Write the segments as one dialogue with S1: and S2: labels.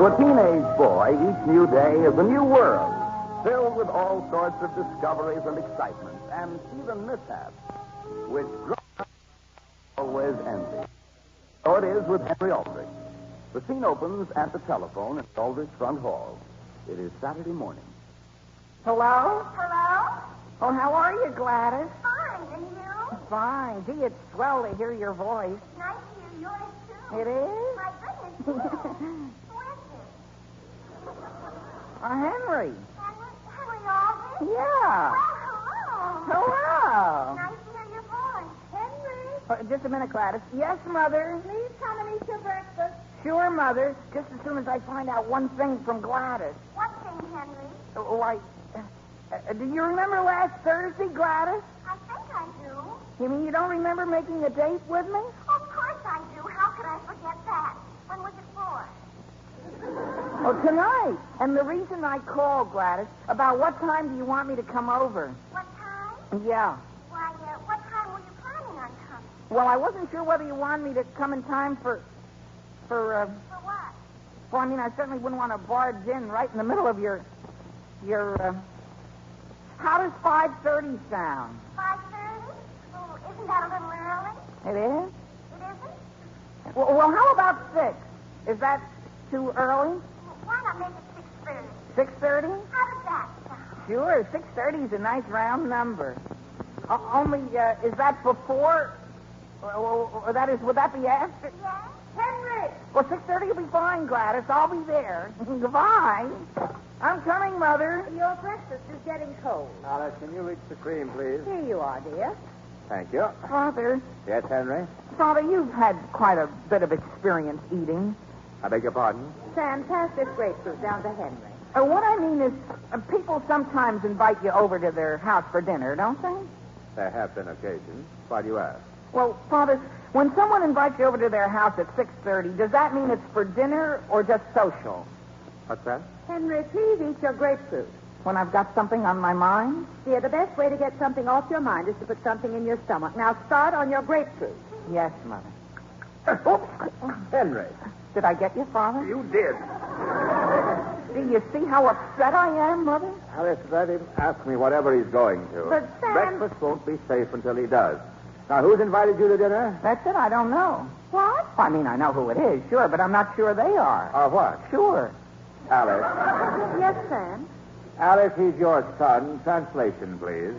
S1: To a teenage boy, each new day is a new world, filled with all sorts of discoveries and excitements, and even mishaps, which grown-ups always envy. So it is with Hen-ree Al-drich. The scene opens at the telephone in the Aldrich front hall. It is Saturday morning.
S2: Hello?
S3: Hello?
S2: Oh, how are you, Gladys?
S3: Fine, and you?
S2: Fine. Gee, it's swell to hear your voice.
S3: Nice to hear yours, too.
S2: It is?
S3: My goodness, you. Who is this?
S2: Henry.
S3: Hen-ree Al-drich?
S2: Yeah.
S3: Oh, hello.
S2: Hello.
S3: Nice to hear your voice. Hen-ree?
S2: Just a minute, Gladys. Yes, Mother?
S3: Please come and eat your breakfast.
S2: Sure, Mother. Just as soon as I find out one thing from Gladys.
S3: What thing, Hen-ree?
S2: Why, do you remember last Thursday, Gladys?
S3: I think I do.
S2: You mean you don't remember making a date with me?
S3: Of course I do. How could I forget that? When was it for?
S2: Oh, tonight. And the reason I called, Gladys, about what time do you want me to come over?
S3: What time?
S2: Yeah.
S3: Why, what time were you planning on coming?
S2: Well, I wasn't sure whether you wanted me to come in time for
S3: For what?
S2: well, I mean, I certainly wouldn't want to barge in right in the middle of your, how does 5:30 sound?
S3: 5:30? Oh, isn't that a little early?
S2: It is?
S3: It isn't?
S2: Well, how about 6? Is that too early?
S3: Why not make it 6:30?
S2: 6:30?
S3: How does that sound?
S2: Sure, 6:30 is a nice round number. Only, is that before, or that is, would that be after?
S3: Yes? Hen-ree!
S2: Well, 6:30 will be fine, Gladys. I'll be there. Goodbye. I'm coming, Mother.
S4: Your breakfast is getting cold.
S5: Alice, can you reach the cream, please?
S4: Here you are, dear.
S5: Thank you.
S2: Father,
S5: Yes, Henry?
S2: Father, you've had quite a bit of experience eating.
S5: I beg your pardon?
S4: Sam, pass this grapefruit down to Henry.
S2: What I mean is, people sometimes invite you over to their house for dinner, don't they?
S5: There have been occasions. Why do you ask?
S2: Well, Father, when someone invites you over to their house at 6:30, does that mean it's for dinner or just social?
S5: What's that?
S4: Henry, please eat your grapefruit.
S2: When I've got something on my mind?
S4: Dear, the best way to get something off your mind is to put something in your stomach. Now start on your grapefruit.
S2: Yes, Mother.
S5: Oops. Henry.
S2: Did I get you, Father?
S5: You did.
S2: Do you see how upset I am, Mother?
S5: Alice, let him ask me whatever he's going to.
S4: But, Sam...
S5: Breakfast won't be safe until he does. Now, who's invited you to dinner?
S2: That's it, I don't know.
S4: What?
S2: I mean, I know who it is, sure, but I'm not sure they are.
S5: What?
S2: Sure.
S5: Alice.
S4: Yes, Sam.
S5: Alice, he's your son. Translation, please.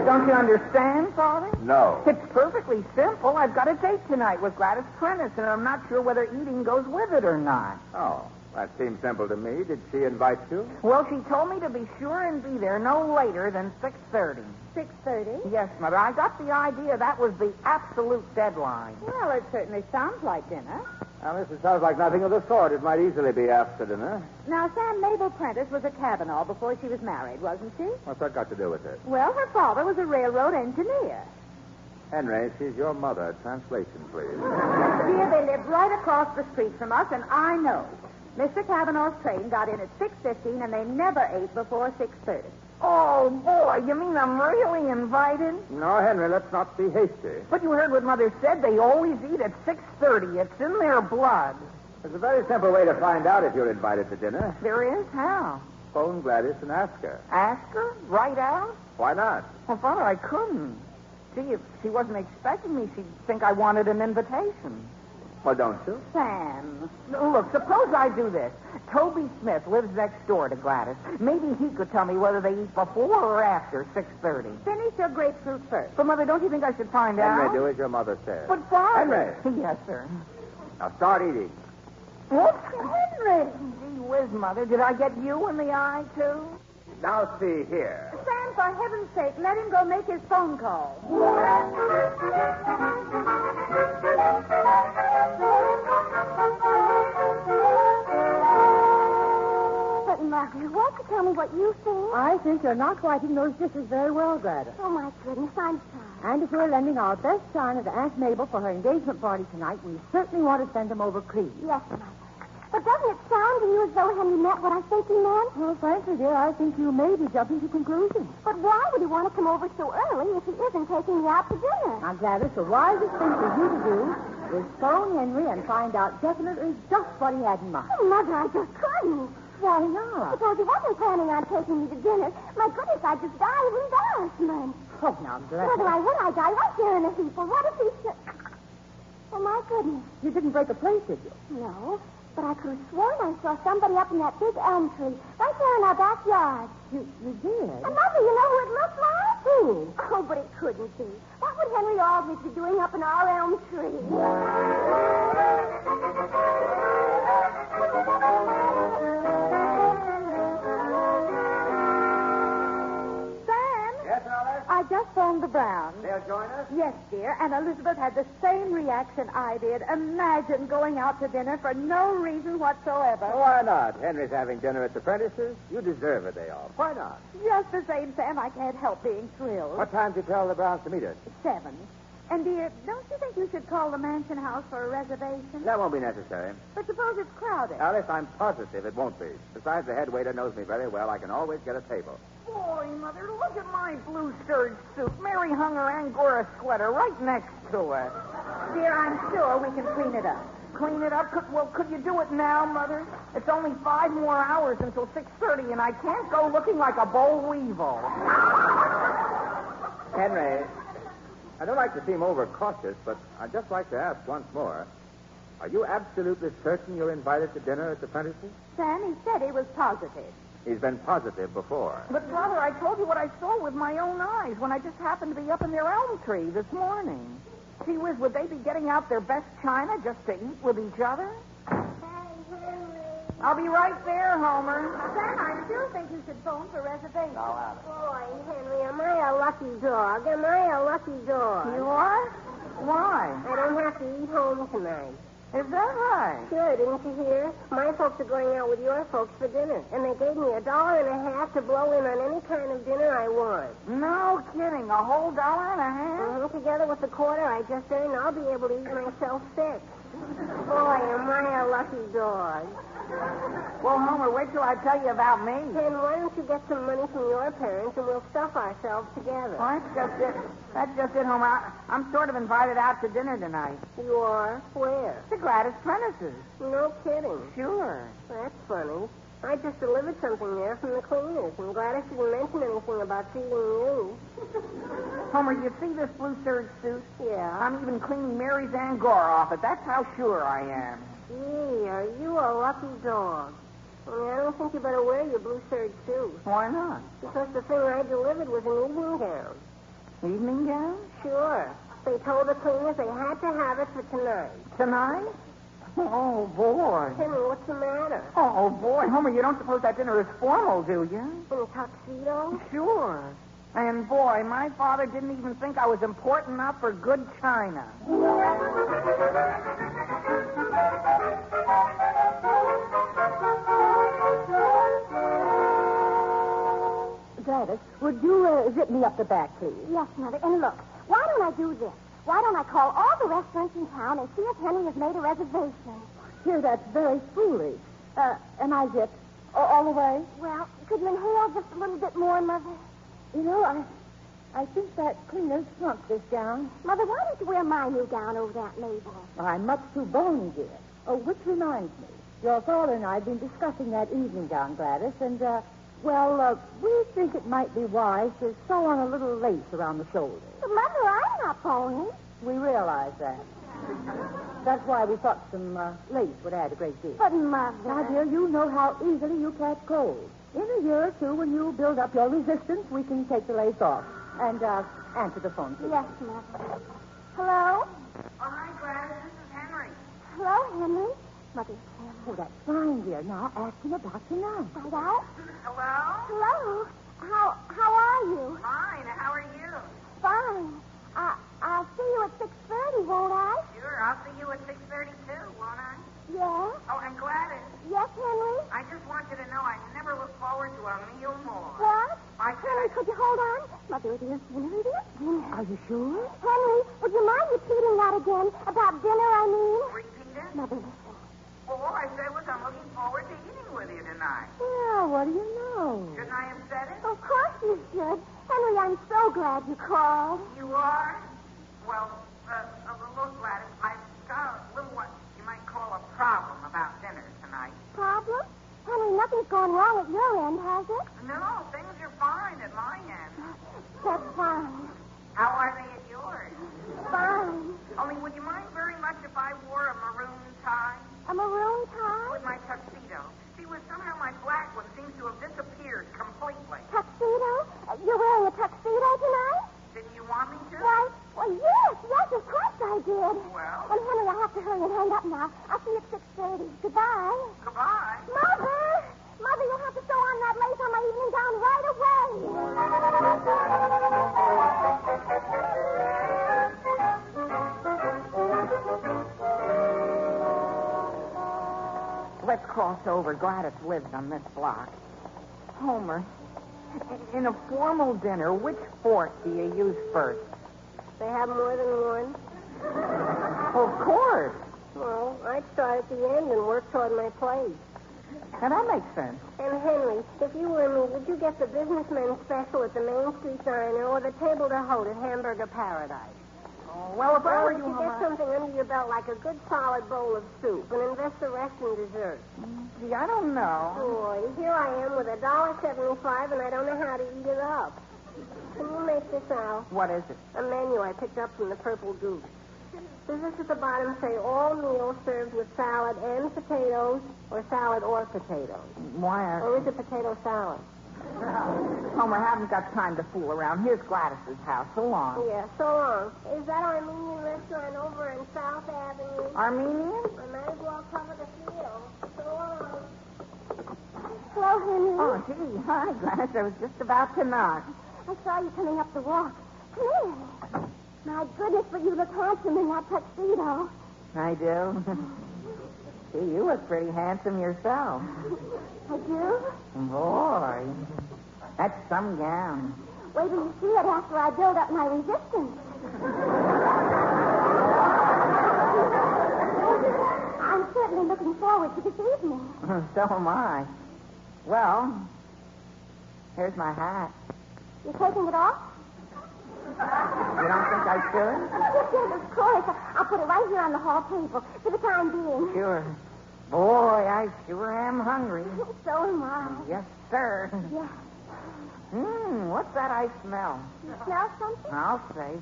S2: Don't you understand, Father?
S5: No.
S2: It's perfectly simple. I've got a date tonight with Gladys Prentice, and I'm not sure whether eating goes with it or not.
S5: Oh, that seems simple to me. Did she invite you?
S2: Well, she told me to be sure and be there no later than 6:30.
S4: 6:30?
S2: Yes, Mother. I got the idea that was the absolute deadline.
S4: Well, it certainly sounds like dinner.
S5: Alice, it sounds like nothing of the sort. It might easily be after dinner.
S4: Now, Sam, Mabel Prentice was a Kavanaugh before she was married, wasn't she?
S5: What's that got to do with it?
S4: Well, her father was a railroad engineer.
S5: Henry, she's your mother. Translation, please.
S4: Dear, they lived right across the street from us, and I know. Mr. Kavanaugh's train got in at 6:15, and they never ate before 6:30.
S2: Oh, boy, you mean I'm really invited?
S5: No, Henry, let's not be hasty.
S2: But you heard what Mother said. They always eat at 6:30. It's in their blood.
S5: There's a very simple way to find out if you're invited to dinner.
S2: There is? How?
S5: Phone Gladys and ask her.
S2: Ask her? Right out?
S5: Why not?
S2: Well, Father, I couldn't. Gee, if she wasn't expecting me, she'd think I wanted an invitation.
S5: Well, don't you?
S4: Sam.
S2: Look, suppose I do this. Toby Smith lives next door to Gladys. Maybe he could tell me whether they eat before or after 6:30.
S4: Finish your grapefruit first.
S2: But, Mother, don't you think I should find
S5: Henry,
S2: out?
S5: do as your mother says.
S2: But, Father...
S5: Henry.
S2: Yes, sir.
S5: Now start eating.
S2: Whoops, Henry. Gee whiz, Mother. Did I get you in the eye, too?
S5: Now see here.
S4: Sam, for heaven's sake, let him go make his phone call.
S3: But, Mother, won't you tell me what you think?
S4: I think you're not writing those dishes very well, Gladys.
S3: Oh, my goodness, I'm sorry.
S4: And if we're lending our best china to Aunt Mabel for her engagement party tonight, we certainly want to send them over cream.
S3: Yes, Mother. But doesn't it sound to you as though Henry meant what I think he meant?
S4: Well, frankly, dear, I think you may be jumping to conclusions.
S3: But why would he want to come over so early if he isn't taking me out to dinner?
S4: Now, Gladys, the wisest thing for you to do is phone Henry and find out definitely just what he had in mind.
S3: Oh, Mother, I just couldn't.
S4: Why not?
S3: Suppose he wasn't planning on taking me to dinner. My goodness, I'd just die of embarrassment.
S4: Oh, now, Gladys.
S3: Mother, I would. I die right there in a heap. Well, what if he should... Oh, my goodness.
S4: You didn't break a plate, did you?
S3: No, but I could have sworn I saw somebody up in that big elm tree, right there in our backyard.
S4: You did?
S3: And, Mother, you know who it looked like? Who? Oh, but it couldn't be. What would Hen-ree Al-drich be doing up in our elm tree?
S4: I just phoned the Browns.
S5: They'll join us?
S4: Yes, dear, and Elizabeth had the same reaction I did. Imagine going out to dinner for no reason whatsoever.
S5: Why not? Henry's having dinner at the Prentices. You deserve a day off. Why not?
S4: Just the same, Sam, I can't help being thrilled.
S5: What time did you tell the Browns to meet us?
S4: 7. And, dear, don't you think you should call the mansion house for a reservation?
S5: That won't be necessary.
S4: But suppose it's crowded.
S5: Alice, I'm positive it won't be. Besides, the head waiter knows me very well. I can always get a table.
S2: Boy, Mother, look at my blue serge suit. Mary hung her Angora sweater right next to it.
S4: Dear, I'm sure we can clean it up.
S2: Clean it up? Could you do it now, Mother? It's only 5 more hours until 6:30, and I can't go looking like a boll weevil.
S5: Henry, I don't like to seem overcautious, but I'd just like to ask once more. Are you absolutely certain you're invited to dinner at the Prentices?
S4: Sam, he said he was positive.
S5: He's been positive before.
S2: But, Father, I told you what I saw with my own eyes when I just happened to be up in their elm tree this morning. Gee whiz, would they be getting out their best china just to eat with each other? I'll be right there, Homer.
S4: Sam, I still think you should phone for reservations.
S3: Boy, Henry, am I a lucky dog? Am I a lucky dog?
S2: You are? Why?
S3: I don't have to eat home tonight.
S2: Is that right?
S3: Sure, didn't you hear? My folks are going out with your folks for dinner, and they gave me $1.50 to blow in on any kind of dinner I want.
S2: No kidding. A whole $1.50?
S3: Together with the quarter I just earned, I'll be able to eat myself sick. Boy, am I a lucky dog.
S2: Well, Homer, wait till I tell you about me.
S3: Then why don't you get some money from your parents and we'll stuff ourselves together?
S2: Well, that's just it, Homer. I'm sort of invited out to dinner tonight.
S3: You are? Where?
S2: To Gladys Prentice's.
S3: No kidding.
S2: Sure.
S3: That's funny. I just delivered something there from the cleaners, and Gladys didn't mention anything about feeding you.
S2: Homer, you see this blue serge suit?
S3: Yeah.
S2: I'm even cleaning Mary's Angora off it. That's how sure I am.
S3: Gee, are you a lucky dog? Only I don't think you better wear your blue serge suit.
S2: Why not?
S3: Because the thing I delivered was an evening gown.
S2: Evening gown?
S3: Sure. They told the cleaners they had to have it for tonight.
S2: Tonight? Oh, boy.
S3: Henry, what's the matter?
S2: Oh, boy. Homer, you don't suppose that dinner is formal, do you?
S3: In a tuxedo?
S2: Sure. And, boy, my father didn't even think I was important enough for good china.
S4: Gladys, would you zip me up the back, please?
S3: Yes, Mother. And look, why don't I do this? Why don't I call all the restaurants in town and see if Henry has made a reservation?
S4: Here, that's very foolish. Am I zipped all the way?
S3: Well, could you inhale just a little bit more, Mother?
S4: You know, I think that cleaner shrunk this gown.
S3: Mother, why don't you wear my new gown over that label?
S4: I'm much too bony, dear. Oh, which reminds me. Your father and I have been discussing that evening gown, Gladys, and, we think it might be wise to sew on a little lace around the shoulders.
S3: But, Mother, I'm not bony.
S4: We realize that. That's why we thought some lace would add a great deal.
S3: But, Mother...
S4: Now, dear, you know how easily you catch cold. In a year or two, when you build up your resistance, we can take the lace off. And answer the phone, please.
S3: Yes, Mother. Hello?
S2: Oh, hi, Gladys. This is Henry.
S3: Hello, Henry. Mother,
S4: Oh, that's fine, dear. Now, ask him about tonight.
S3: right out.
S2: Hello?
S3: Hello. How are you?
S2: Fine. How are you?
S3: Fine. I'll see you at 6:30, won't I?
S2: Sure. I'll see you at 6:32, won't I?
S3: Yeah.
S2: Oh, and Gladys,
S3: Yes, Henry?
S2: I just want you to know I never look forward to a meal more.
S3: What?
S2: I
S3: Henry, could you hold on? Mother, it is dinner, it is dinner.
S4: Are you sure?
S3: Henry, would you mind repeating that again? About dinner, I mean?
S2: Repeat it?
S3: Mother, listen.
S2: Well, all I said was I'm looking forward to eating with you tonight.
S4: Well, what do you know?
S2: Shouldn't I have said it?
S3: Of course you should. Henry, I'm so glad you called.
S2: You are? Well, look, Gladys, got a little what you might call a problem about dinner tonight.
S3: Problem? Henry, nothing's gone wrong at your end, has it?
S2: No, things are fine at my end.
S3: That's fine.
S2: How are they at yours?
S3: Fine.
S2: Only, would you mind very much if I wore a maroon tie?
S3: A maroon tie?
S2: With my tuxedo. See, somehow my black one seems to have disappeared completely.
S3: Tuxedo? You're wearing a tuxedo tonight?
S2: Didn't you want me to?
S3: Why, well, yes, of course I did.
S2: Well?
S3: And, Henry, I have to hurry and hang up now. I'll see you at 6:30. Goodbye.
S2: Goodbye.
S3: Mother! Mother, you'll have to sew on that lace on my evening gown right away.
S2: Let's cross over. Gladys lives on this block. Homer, in a formal dinner, which fork do you use first?
S3: They have more than one.
S2: Of course.
S3: Well, I'd start at the end and work toward my plate.
S2: And that makes sense.
S3: And, Henry, if you were me, would you get the businessman special at the Main Street Diner or the table to hold at Hamburger Paradise?
S2: Oh, well, if I were you,
S3: you get something under your belt like a good solid bowl of soup and invest the rest in dessert.
S2: Gee, I don't know.
S3: Boy, here I am with $1.75 and I don't know how to eat it up. Can you make this out?
S2: What is it?
S3: A menu I picked up from the Purple Goose. Does this at the bottom say all meals served with salad and potatoes or salad or potatoes?
S2: Why?
S3: Or is it potato salad?
S2: Homer, I haven't got time to fool around. Here's Gladys's house. So long.
S3: Yeah, so long. Is that Armenian restaurant over in South Avenue?
S2: Armenian?
S3: I might as well cover the field. So long. Hello, Henry.
S2: Oh, gee. Hi, Gladys. I was just about to knock.
S3: I saw you coming up the walk. Come here. My goodness, but you look handsome in that tuxedo.
S2: I do. Gee, you look pretty handsome yourself.
S3: I do?
S2: Boy, that's some gown.
S3: Wait till you see it after I build up my resistance. I'm certainly looking forward to this evening.
S2: So am I. Well, here's my hat.
S3: You taking it off?
S2: You don't think I should?
S3: Yes, of course. I'll put it right here on the hall table for the time being.
S2: Sure. Boy, I sure am hungry.
S3: So am I.
S2: Yes, sir.
S3: Yeah.
S2: What's that I smell?
S3: You smell something?
S2: I'll say.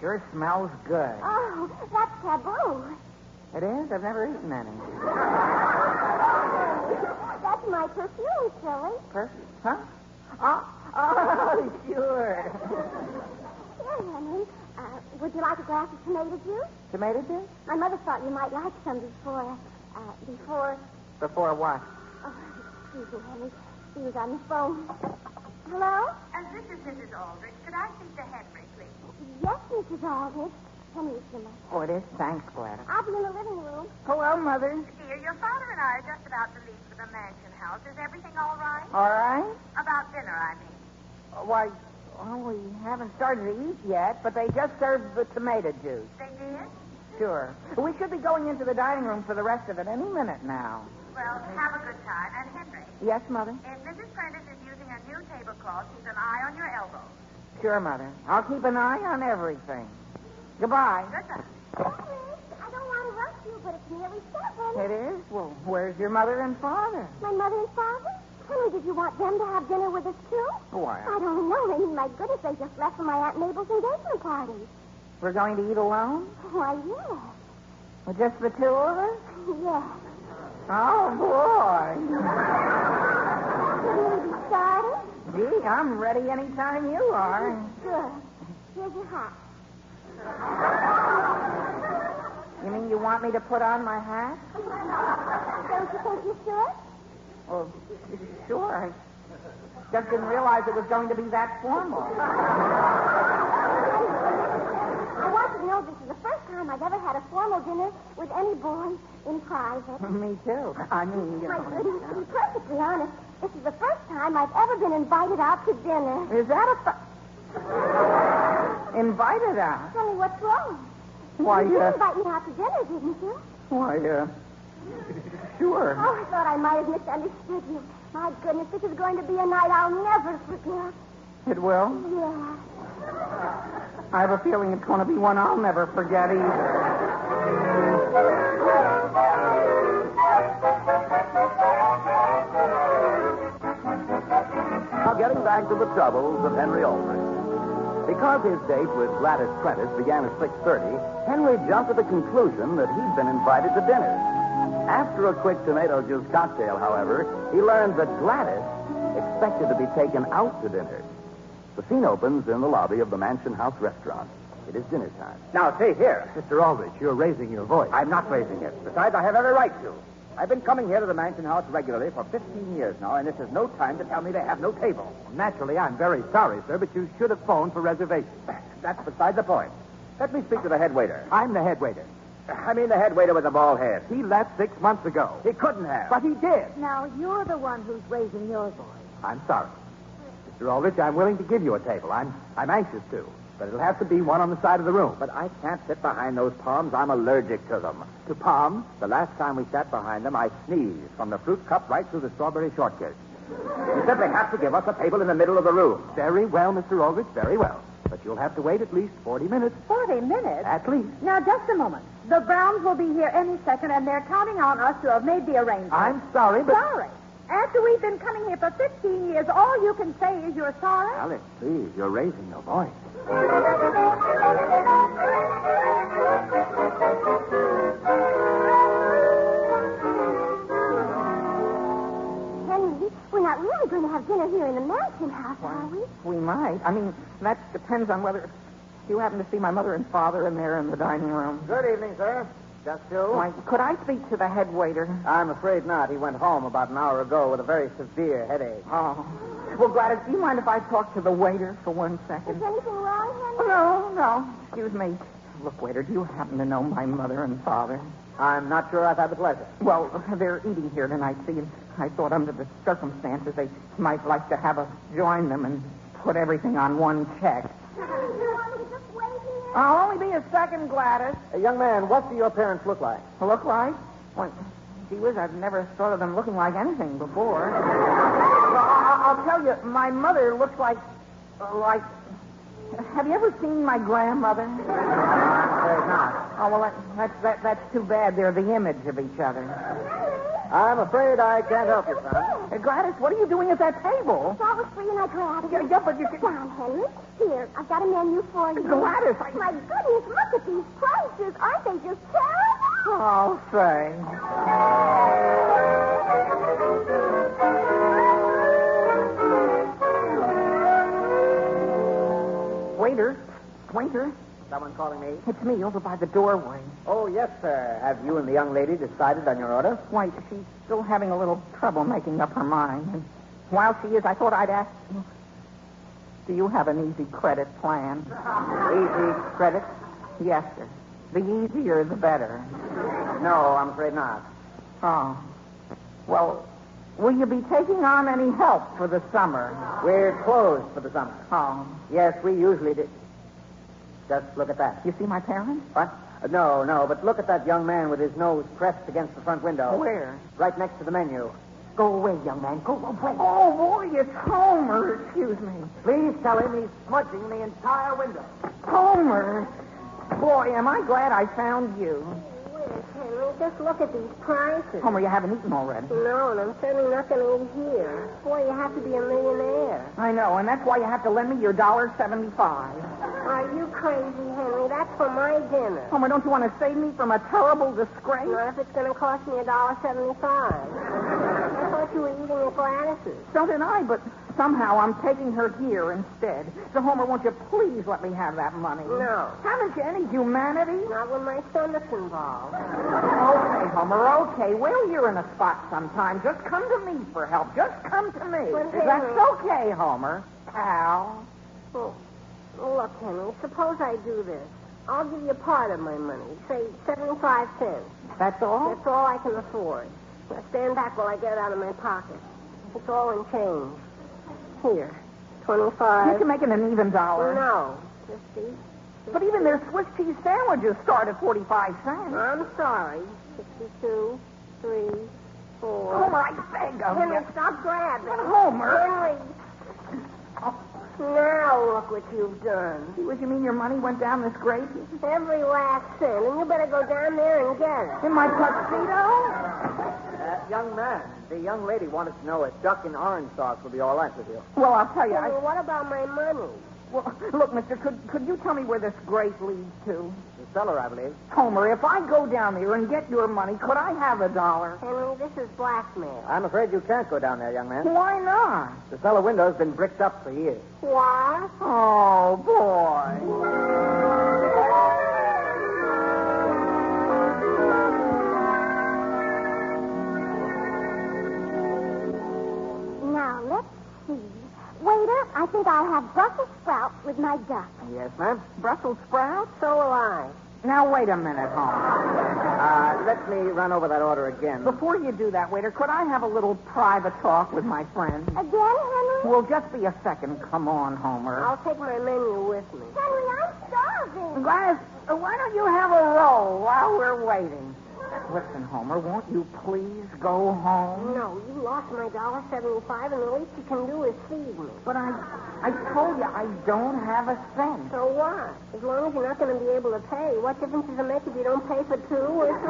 S2: Sure smells good.
S3: Oh, that's taboo.
S2: It is? I've never eaten any.
S3: That's my perfume, silly.
S2: Huh? Oh, sure.
S3: Here, Henry. Would you like a glass of tomato juice?
S2: Tomato juice?
S3: My mother thought you might like some before...
S2: Before what?
S3: Oh, excuse me, Henry. She was on the phone. Hello?
S6: This is Mrs. Aldrich. Could I speak to Hen-ree, please?
S3: Yes, Mrs. Aldrich. Henry's the mother.
S2: Oh, it is? Thanks, Gladys.
S3: I'll be in the living room.
S2: Hello, Mother.
S6: Dear, your father and I are just about to leave for the mansion house. Is everything all right?
S2: All right?
S6: About dinner, I mean.
S2: Why, we haven't started to eat yet, but they just served the tomato juice.
S6: They did?
S2: Sure. We should be going into the dining room for the rest of it any minute now.
S6: Well, have a good time. And Henry,
S2: Yes, Mother?
S6: if Mrs. Prentice is using a new tablecloth, keep an eye on your elbows.
S2: Sure, Mother. I'll keep an eye on everything. Goodbye.
S6: Goodbye.
S3: Henry, I don't want to rush you, but it's nearly 7.
S2: It is? Well, where's your mother and father?
S3: My mother and father? Henry, did you want them to have dinner with us, too?
S2: Why,
S3: I don't know. I mean, my goodness, they just left for my Aunt Mabel's engagement party.
S2: we're going to eat alone?
S3: Why, yes.
S2: Well, just the two of us?
S3: Yes.
S2: Oh, boy.
S3: Shouldn't we be starting?
S2: Gee, I'm ready any time you are.
S3: Good. Here's your hat.
S2: You mean you want me to put on my hat?
S3: Don't you think you should?
S2: Well, sure. I just didn't realize it was going to be that formal.
S3: I want you to know this is the first time I've ever had a formal dinner with any boy in private.
S2: Me too. I mean, you
S3: My
S2: know.
S3: goodness, to be perfectly honest, this is the first time I've ever been invited out to dinner.
S2: Is that invited out?
S3: Tell me what's wrong.
S2: Why,
S3: You did invite me out to dinner, didn't you?
S2: Sure.
S3: Oh, I thought I might have misunderstood you. My goodness, this is going to be a night I'll never forget.
S2: It will?
S3: Yeah.
S2: I have a feeling it's going to be one I'll never forget either.
S1: Now, getting back to the troubles of Hen-ree Al-drich. Because his date with Gladys Prentice began at 6:30, Hen-ree jumped to the conclusion that he'd been invited to dinner. After a quick tomato juice cocktail, however, he learned that Gladys expected to be taken out to dinner. The scene opens in the lobby of the Mansion House restaurant. It is dinner time.
S5: Now, see here.
S7: Mr. Aldrich, you're raising your voice.
S5: I'm not raising it. Besides, I have every right to. I've been coming here to the Mansion House regularly for 15 years now, and this is no time to tell me they have no table.
S7: Naturally, I'm very sorry, sir, but you should have phoned for reservations.
S5: That's beside the point. Let me speak to the head waiter.
S7: I'm the head waiter.
S5: I mean the head waiter with the bald head.
S7: He left 6 months ago.
S5: He couldn't have.
S7: But he did.
S4: Now, you're the one who's raising your voice.
S7: I'm sorry. Mr. Aldrich, I'm willing to give you a table. I'm anxious to. But it'll have to be one on the side of the room.
S5: But I can't sit behind those palms. I'm allergic to them.
S7: To palms?
S5: The last time we sat behind them, I sneezed from the fruit cup right through the strawberry shortcake. You simply have to give us a table in the middle of the room.
S7: Very well, Mr. Aldrich, very well. But you'll have to wait at least 40 minutes.
S4: 40 minutes?
S7: At least.
S4: Now, just a moment. The Browns will be here any second, and they're counting on us to have made the arrangement.
S7: I'm sorry, but...
S4: Sorry? After we've been coming here for 15 years, all you can say is you're sorry?
S5: Alice, please, you're raising your voice.
S3: Henry, we're not really going to have dinner here in the Mansion House, are we?
S2: We might. I mean, that depends on whether you happen to see my mother and father in there in the dining room.
S5: Good evening, sir. Just you?
S2: Why, could I speak to the head waiter?
S5: I'm afraid not. He went home about an hour ago with a very severe headache.
S2: Oh. Well, Gladys, do you mind if I talk to the waiter for 1 second?
S3: Is anything wrong, Henry?
S2: No. Excuse me. Look, waiter, do you happen to know my mother and father?
S5: I'm not sure I've had the pleasure.
S2: Well, they're eating here tonight, see, and I thought under the circumstances they might like to have us join them and put everything on one check.
S3: You want me to just wait here?
S2: I'll only be a second, Gladys.
S5: Hey, young man, what do your parents look like?
S2: Look like? Well, gee whiz, I've never thought of them looking like anything before. Well, I'll tell you, my mother looks like... Have you ever seen my grandmother?
S5: I'm afraid not.
S2: Oh, well, that's too bad. They're the image of each other.
S5: I'm afraid I can't help you, son.
S2: Gladys, what are you doing at that table?
S3: It's always free and I grab it.
S2: Yeah, but you can...
S3: Sit down, Henry. Here, I've got a menu for you.
S2: Gladys,
S3: My goodness, look at these prices. Aren't they just terrible?
S2: Oh, say. Waiter,
S5: Someone calling me?
S2: it's me over by the doorway.
S5: Oh, yes, sir. Have you and the young lady decided on your order?
S2: Why, she's still having a little trouble making up her mind. And while she is, I thought I'd ask you, do you have an easy credit plan?
S5: Easy credit?
S2: Yes, sir. The easier, the better.
S5: No, I'm afraid not.
S2: Oh. Well, will you be taking on any help for the summer?
S5: We're closed for the summer.
S2: Oh.
S5: Yes, we usually do. Just look at that.
S2: You see my parents?
S5: What? No, but look at that young man with his nose pressed against the front window.
S2: Where?
S5: Right next to the menu.
S2: Go away, young man. Go away. Oh, boy, it's Homer. Excuse me.
S5: Please tell him he's smudging the entire window.
S2: Homer. Boy, am I glad I found you.
S3: Wait, Henry, just look at these prices.
S2: Homer, you haven't eaten already.
S3: No, and I'm certainly not going to eat here. Boy, you have to be a millionaire.
S2: I know, and that's why you have to lend me your $1.75.
S3: Are you crazy, Henry? That's for my dinner.
S2: Homer, don't you want to save me from a terrible disgrace?
S3: Not if it's going to cost me $1.75. I thought you were eating at Gladys's.
S2: So did I, but somehow I'm taking her here instead. So, Homer, won't you please let me have that money?
S3: No.
S2: Haven't you any humanity?
S3: Not when my stomach's involved.
S2: Okay, Homer, okay. Well, you're in a spot sometime. Just come to me for help. Just come to me.
S3: But,
S2: That's
S3: Henry-
S2: okay, Homer. Pal.
S3: Oh, look, Henry, suppose I do this. I'll give you part of my money, say 75 cents.
S2: That's all?
S3: That's all I can afford. Now stand back while I get it out of my pocket. It's all in change. Here, 25.
S2: You can make it an even dollar.
S3: No, 50.
S2: But even their Swiss cheese sandwiches start at 45 cents.
S3: I'm sorry. 62, 3, 4.
S2: Homer, I beg of
S3: Henry,
S2: you.
S3: stop grabbing.
S2: But, Homer.
S3: Henry. Now look what you've done.
S2: What, you mean your money went down this grate?
S3: Every last cent, and you better go down there and get it.
S2: In my tuxedo?
S5: Young man, the young lady wanted to know if duck and orange sauce would be all right with you.
S2: Well, I'll tell you.
S3: Well, what about my money?
S2: Well, look, mister, could you tell me where this grate leads to?
S5: The cellar, I believe.
S2: Homer, if I go down there and get your money, could I have $1?
S3: Henry, this is blackmail.
S5: I'm afraid you can't go down there, young man.
S2: Why not?
S5: The cellar window's been bricked up for years.
S3: What?
S2: Oh, boy.
S8: Now, let's see. Waiter, I think I'll have Brussels sprouts with my duck.
S5: Yes, ma'am.
S2: Brussels sprouts?
S3: So will I.
S2: Now, wait a minute, Homer.
S5: Let me run over that order again.
S2: Before you do that, waiter, could I have a little private talk with my friend?
S8: Again, Henry?
S2: Well, just be a second. Come on, Homer.
S3: I'll take my menu with me.
S8: Henry, I'm starving.
S2: Gladys, why don't you have a roll while we're waiting? Listen, Homer, won't you please go home?
S3: No, you lost my $1.75, and the least you can do is feed me.
S2: But I told you I don't have a cent.
S3: So what? As long as you're not going to be able to pay, what difference does it make if you don't pay for 2 or 3?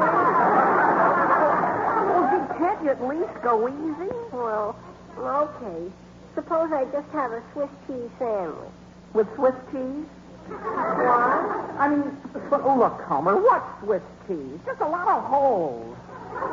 S2: Well, gee, can't you at least go easy?
S3: Well, okay. Suppose I just have a Swiss cheese sandwich.
S2: With Swiss cheese?
S3: What?
S2: I mean, look, Homer, what's Swiss cheese? Just a lot of holes.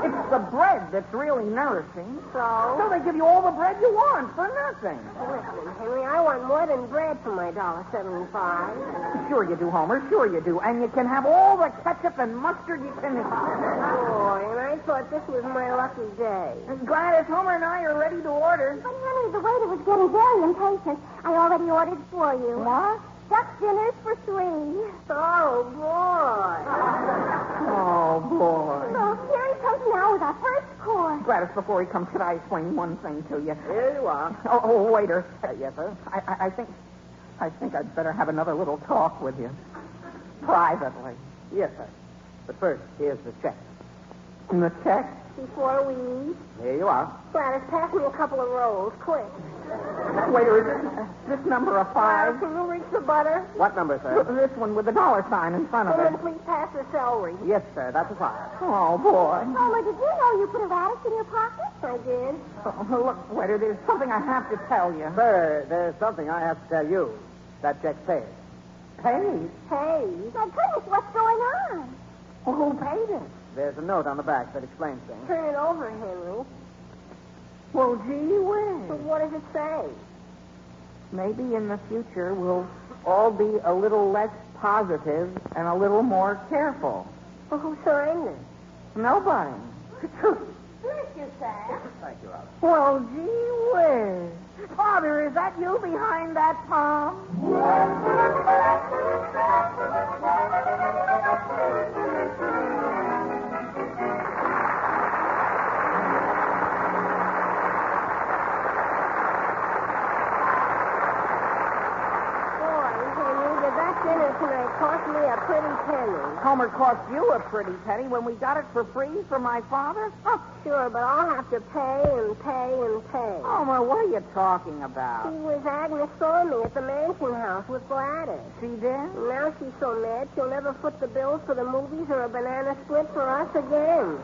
S2: It's the bread that's really nourishing. So they give you all the bread you want for nothing.
S3: Listen, Henry, I want more than bread for my $1.75.
S2: Sure you do, Homer. Sure you do. And you can have all the ketchup and mustard you can eat.
S3: Boy, and I thought this was my lucky day.
S2: Gladys, Homer, and I are ready to order.
S8: But, Henry, the waiter was getting very impatient. I already ordered for you.
S2: What?
S8: Duck dinners for 3.
S3: Oh, boy.
S2: Oh, boy.
S8: So here he comes now with our first course.
S2: Gladys, before he comes, could I explain one thing to you?
S5: Here you are.
S2: Oh, waiter.
S5: Yes, sir.
S2: I think I'd better have another little talk with you. Privately.
S5: Yes, sir. But first, here's the check.
S2: And the check?
S3: Before we eat,
S5: Here you are.
S3: Gladys, pass me a couple of rolls, quick.
S2: Waiter, is this number a 5?
S3: Can you reach the butter?
S5: What number, sir?
S2: This one with the $sign in front of
S3: And then
S2: it.
S3: please pass the celery.
S5: Yes, sir. That's a 5.
S2: Oh, boy.
S8: Homer, did you know you put a radish in your pocket?
S3: I did.
S2: Oh, look, waiter, there's something I have to tell you.
S5: Sir, there's something I have to tell you. That check's paid.
S2: Paid?
S3: Hey.
S8: My goodness, what's going on?
S2: Well, who paid it?
S5: There's a note on the back that explains things.
S3: Turn it over, Henry.
S2: Well, gee
S3: But
S2: whiz.
S3: what does it say?
S2: Maybe in the future we'll all be a little less positive and a little more careful.
S3: Well, who signed it?
S2: Nobody.
S3: Thank you, Sam.
S5: Thank you, Alice.
S2: Well, gee whiz. Father, is that you behind that palm?
S3: Dinner tonight cost me a pretty penny.
S2: Homer cost you a pretty penny when we got it for free from my father? Huh.
S3: Sure, but I'll have to pay and pay and pay.
S2: Homer, what are you talking about?
S3: She was Agnes saw me at the mansion house with Gladys.
S2: She did?
S3: Now she's so mad she'll never foot the bill for the movies or a banana split for us again.